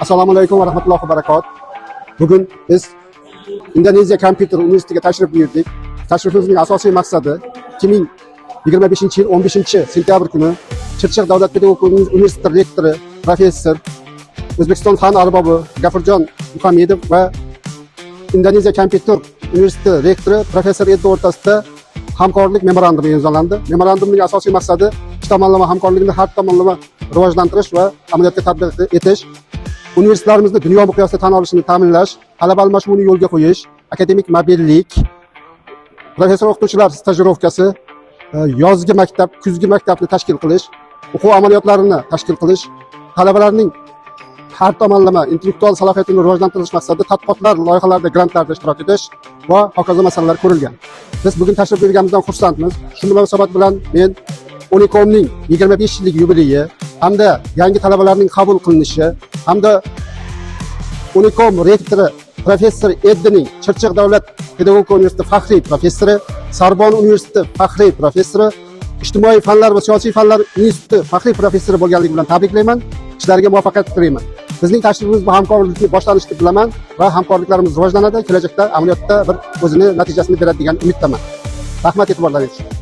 Assalomu alaykum va rahmatullohi va barakot. Bugun biz Indoneziya kompyuter universitetiga tashrif buyurdik. Tashrifimizning asosiy maqsadi 2025-yil 15-sentyabr kuni Chirchiq davlat pedagogik universiteti rektori, professor, O'zbekiston fan arbobi Gafurjon Muhammedov va Indoneziya kompyuter universiteti rektori, professor Eddi o'rtasida hamkorlik memorandumi imzolandi. Memorandumning asosiy maqsadi ikki tomonlama hamkorlikni har tomonlama rivojlantirish va amaliyotga tatbiq etish, universitetlarimizni dunyo miqyosida tan olishini ta'minlash, talaba almashinuvini yo'lga qo'yish, akademik mobillik, professor o'qituvchilar stajirovkasi, yozgi maktab, kuzgi maktabni tashkil qilish, o'quv amaliyotlarini tashkil qilish, talabalarning har tomonlama intellektual salohiyatini rivojlantirish maqsadida tadqiqotlar, loyihalarda, grantlarda ishtirok etish va hokazo masalalar ko'rilgan. Biz bugun tashrif buyurganimizdan xursandmiz. Shu munosabat bilan men Unicomning 25 yillik yubileyi hamda yangi talabalarning qabul qilinishi hamda Unicom rektori professor Eddining Chirchiq davlat pedagogik universiteti faxriy professori, Sorbon universiteti faxriy professori, ijtimoiy fanlar va siyosiy fanlar instituti faxriy professori bo'lganligi bilan tabriklayman. Ishlariga muvaffaqiyat tilayman. Bizning tashrifimiz bu hamkorlikni boshlanishi deb bilaman va hamkorliklarimiz rivojlanadi. Kelajakda amaliyotda bir o'zini natijasini beradi degan umiddaman. Rahmat e'tiborlaringiz uchun.